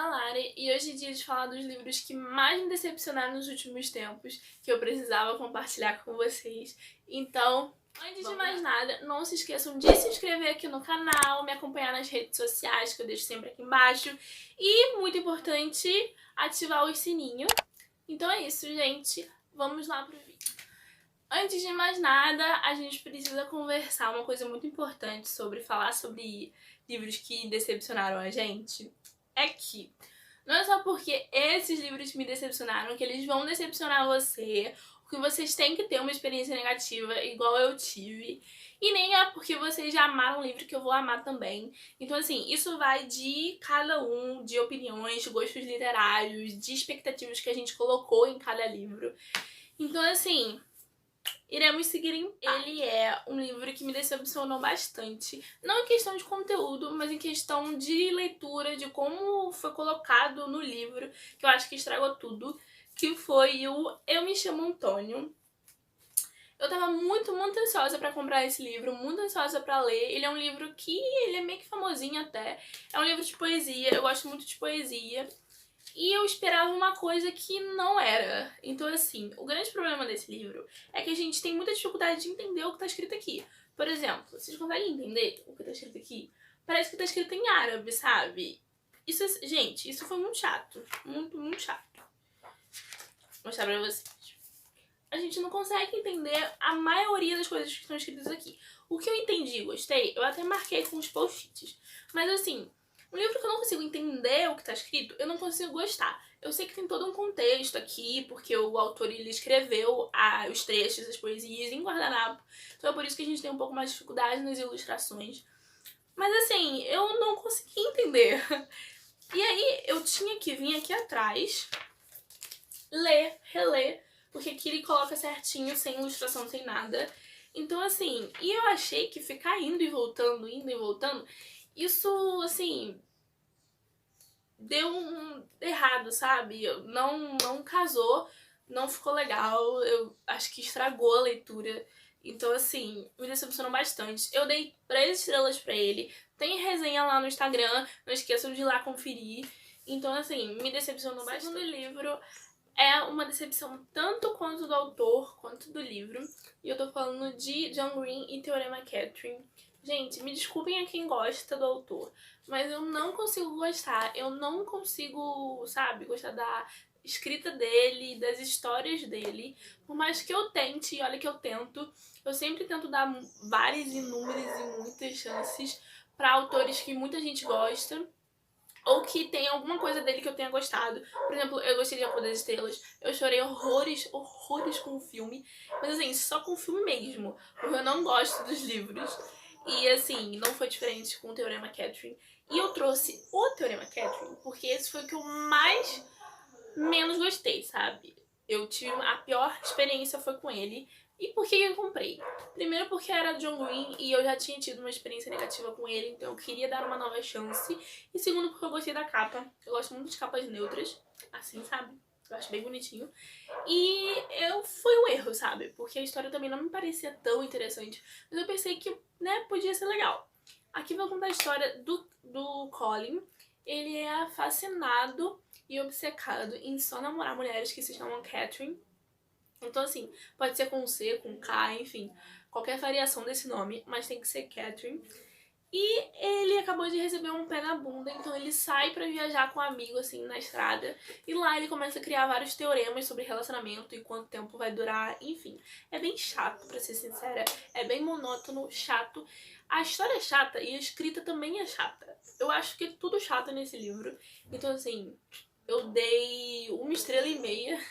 a Lari e hoje é dia de falar dos livros que mais me decepcionaram nos últimos tempos, que eu precisava compartilhar com vocês. Então, antes de mais nada, não se esqueçam de se inscrever aqui no canal, me acompanhar nas redes sociais, que eu deixo sempre aqui embaixo. E, muito importante, ativar o sininho. Então é isso, gente. Vamos lá pro vídeo. Antes de mais nada, a gente precisa conversar uma coisa muito importante sobre falar sobre livros que decepcionaram a gente. É que não é só porque esses livros me decepcionaram que eles vão decepcionar você, ou que vocês têm que ter uma experiência negativa igual eu tive, e nem é porque vocês já amaram um livro que eu vou amar também. Então assim, isso vai de cada um, de opiniões, de gostos literários, de expectativas que a gente colocou em cada livro. Então assim, iremos seguir em paz. Ele é um livro que me decepcionou bastante, não em questão de conteúdo, mas em questão de leitura, de como foi colocado no livro, que eu acho que estragou tudo, que foi o Eu Me Chamo Antônio. Eu tava muito ansiosa pra comprar esse livro, muito ansiosa pra ler. Ele é um livro que ele é meio que famosinho até. É um livro de poesia, eu gosto muito de poesia. E eu esperava uma coisa que não era. Então, assim, o grande problema desse livro é que a gente tem muita dificuldade de entender o que tá escrito aqui. Por exemplo, vocês conseguem entender o que tá escrito aqui? Parece que tá escrito em árabe, sabe? Isso, gente, isso foi muito chato. Muito chato. Vou mostrar pra vocês. A gente não consegue entender a maioria das coisas que estão escritas aqui. O que eu entendi e gostei, eu até marquei com os post-its. Mas, assim, um livro que eu não consigo entender o que tá escrito, eu não consigo gostar. Eu sei que tem todo um contexto aqui, porque o autor ele escreveu os trechos, as poesias em guardanapo. Então é por isso que a gente tem um pouco mais de dificuldade nas ilustrações. Mas assim, eu não consegui entender. E aí eu tinha que vir aqui atrás, ler, reler, porque aqui ele coloca certinho, sem ilustração, sem nada. Então assim, e eu achei que ficar indo e voltando, isso, assim, deu um errado, sabe? Não casou, não ficou legal, eu acho que estragou a leitura. Então, assim, me decepcionou bastante. Eu dei 3 estrelas pra ele. Tem resenha lá no Instagram, não esqueçam de ir lá conferir. Então, assim, me decepcionou bastante. O segundo livro é uma decepção tanto quanto do autor, quanto do livro. E eu tô falando de John Green e Teorema Catherine. Gente, me desculpem a quem gosta do autor, mas eu não consigo gostar. Eu não consigo, sabe, gostar da escrita dele, das histórias dele. Por mais que eu tente, e olha que eu sempre tento dar várias, inúmeras e muitas chances pra autores que muita gente gosta, ou que tem alguma coisa dele que eu tenha gostado. Por exemplo, eu gostei de A Cor das Estrelas, eu chorei horrores com o filme, mas assim, só com o filme mesmo, porque eu não gosto dos livros. E assim, não foi diferente com o Teorema Catherine. E eu trouxe o Teorema Catherine porque esse foi o que eu menos gostei, sabe? Eu tive a pior experiência foi com ele. E por que eu comprei? Primeiro porque era John Green e eu já tinha tido uma experiência negativa com ele, então eu queria dar uma nova chance. E segundo porque eu gostei da capa. Eu gosto muito de capas neutras, assim, sabe? Eu acho bem bonitinho. E foi um erro, sabe? Porque a história também não me parecia tão interessante. Mas eu pensei que, né, podia ser legal. Aqui vou contar a história do Colin. Ele é fascinado e obcecado em só namorar mulheres que se chamam Catherine. Então assim, pode ser com C, com K, enfim, qualquer variação desse nome, mas tem que ser Catherine. E ele acabou de receber um pé na bunda, então ele sai pra viajar com um amigo, assim, na estrada. E lá ele começa a criar vários teoremas sobre relacionamento e quanto tempo vai durar, enfim. É bem chato, pra ser sincera. É bem monótono, chato. A história é chata e a escrita também é chata. Eu acho que é tudo chato nesse livro. Então, assim, eu dei 1,5 estrelas.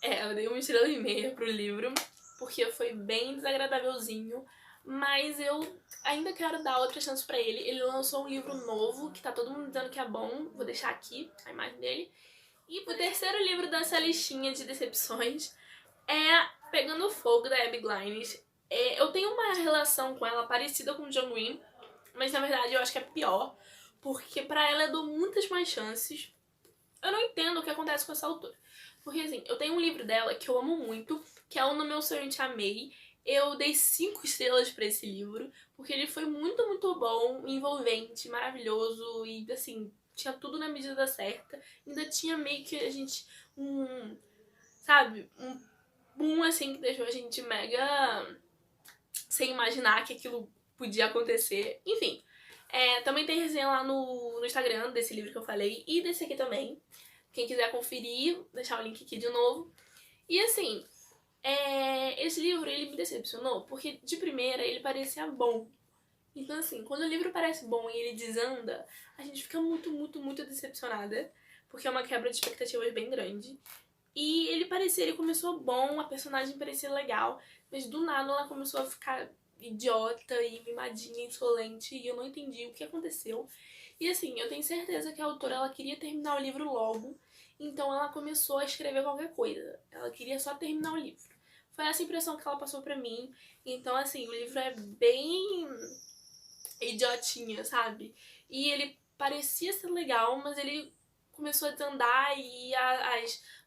Eu dei 1,5 estrelas pro livro, porque foi bem desagradávelzinho. Mas eu ainda quero dar outra chance pra ele. Ele lançou um livro novo, que tá todo mundo dizendo que é bom. Vou deixar aqui a imagem dele. E o terceiro livro dessa listinha de decepções é Pegando Fogo, da Abby Glines. Eu tenho uma relação com ela parecida com John Green, mas na verdade eu acho que é pior, porque pra ela eu dou muitas mais chances. Eu não entendo o que acontece com essa autora. Porque assim, eu tenho um livro dela que eu amo muito, que é o No Meu Sonho Te Amei. Eu dei 5 estrelas pra esse livro, porque ele foi muito, muito bom, envolvente, maravilhoso e, assim, tinha tudo na medida certa. Ainda tinha meio que a gente, sabe, um boom, assim, que deixou a gente mega sem imaginar que aquilo podia acontecer. Enfim, também tem resenha lá no Instagram desse livro que eu falei e desse aqui também. Quem quiser conferir, vou deixar o link aqui de novo. E assim, esse livro ele me decepcionou porque de primeira ele parecia bom. Então assim, quando o livro parece bom e ele desanda, a gente fica muito, muito, muito decepcionada. Porque é uma quebra de expectativas bem grande. E ele começou bom, a personagem parecia legal, mas do nada ela começou a ficar idiota e mimadinha, insolente, e eu não entendi o que aconteceu. E assim, eu tenho certeza que a autora ela queria terminar o livro logo, então ela começou a escrever qualquer coisa. Ela queria só terminar o livro. Foi essa impressão que ela passou pra mim. Então, assim, o livro é bem idiotinha, sabe? E ele parecia ser legal, mas ele começou a desandar e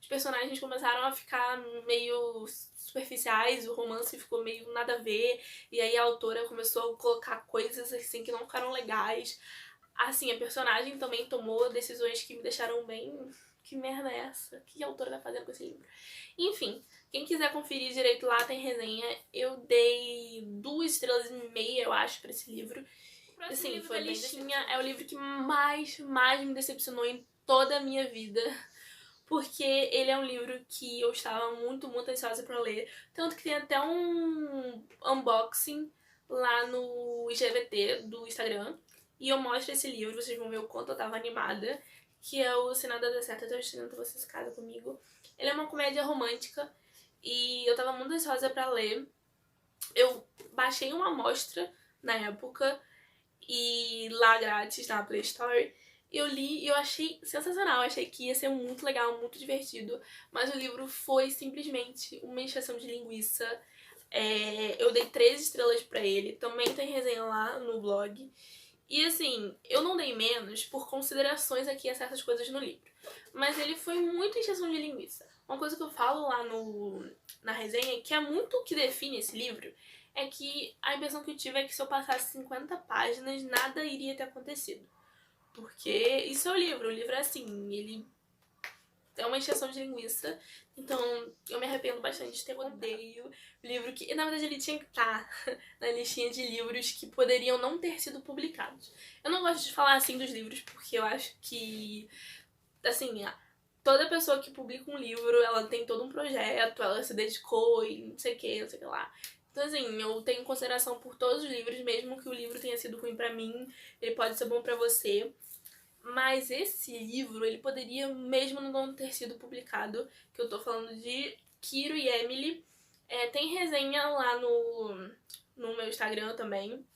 os personagens começaram a ficar meio superficiais, o romance ficou meio nada a ver, e aí a autora começou a colocar coisas assim que não ficaram legais. Assim, a personagem também tomou decisões que me deixaram bem... Que merda é essa? O que a autora tá fazendo com esse livro? Enfim, quem quiser conferir direito lá tem resenha. Eu dei 2,5 estrelas, eu acho, pra esse livro. Assim, foi bem listinha. É o livro que mais me decepcionou em toda a minha vida. Porque ele é um livro que eu estava muito, muito ansiosa pra ler. Tanto que tem até um unboxing lá no IGVT do Instagram. E eu mostro esse livro, vocês vão ver o quanto eu tava animada. Que é o Se Nada Der Certo, Eu Tô Estranhando Você Se Casa Comigo. Ele é uma comédia romântica. E eu tava muito ansiosa pra ler. Eu baixei uma amostra na época. E lá grátis na Play Store. Eu li e eu achei sensacional, achei que ia ser muito legal, muito divertido, mas o livro foi simplesmente uma encheção de linguiça. Eu dei 3 estrelas pra ele, também tem resenha lá no blog. E assim, eu não dei menos por considerações aqui a certas coisas no livro, mas ele foi muito encheção de linguiça. Uma coisa que eu falo lá na resenha, que é muito o que define esse livro, é que a impressão que eu tive é que se eu passasse 50 páginas, nada iria ter acontecido. Porque isso é o livro é assim, ele é uma encheção de linguiça, então eu me arrependo bastante de ter odeio livro que, na verdade, ele tinha que estar na listinha de livros que poderiam não ter sido publicados. Eu não gosto de falar assim dos livros porque eu acho que, assim, toda pessoa que publica um livro, ela tem todo um projeto, ela se dedicou e não sei o que, não sei o que lá. Então, assim, eu tenho consideração por todos os livros, mesmo que o livro tenha sido ruim pra mim, ele pode ser bom pra você. Mas esse livro, ele poderia mesmo não ter sido publicado, que eu tô falando de Kiro e Emily. Tem resenha lá no meu Instagram também.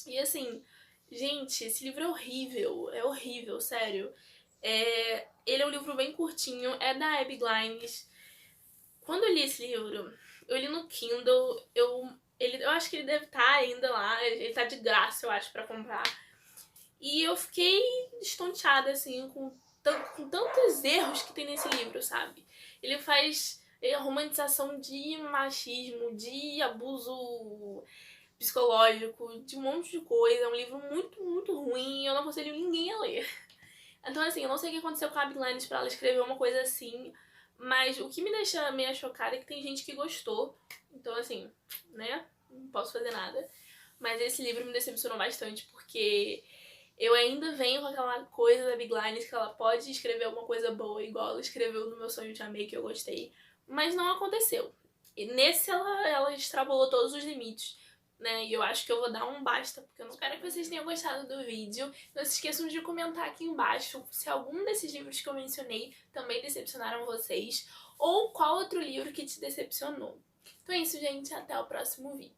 E assim, gente, esse livro é horrível, sério. Ele é um livro bem curtinho, é da Abby Glines. Quando eu li esse livro, eu li no Kindle, eu acho que ele deve estar ainda lá, ele tá de graça, eu acho, pra comprar. E eu fiquei estonteada, assim, com tantos erros que tem nesse livro, sabe? Ele faz romantização de machismo, de abuso psicológico, de um monte de coisa. É um livro muito, muito ruim e eu não aconselho ninguém a ler. Então, assim, eu não sei o que aconteceu com a Abby Glines pra ela escrever uma coisa assim, mas o que me deixa meio chocada é que tem gente que gostou. Então, assim, né? Não posso fazer nada. Mas esse livro me decepcionou bastante porque eu ainda venho com aquela coisa da Big Lines que ela pode escrever alguma coisa boa, igual ela escreveu no Meu Sonho Te Amei, que eu gostei. Mas não aconteceu. E nesse ela extrapolou todos os limites, né? E eu acho que eu vou dar um basta, porque eu não espero que vocês tenham gostado do vídeo. Não se esqueçam de comentar aqui embaixo se algum desses livros que eu mencionei também decepcionaram vocês, ou qual outro livro que te decepcionou. Então é isso, gente. Até o próximo vídeo.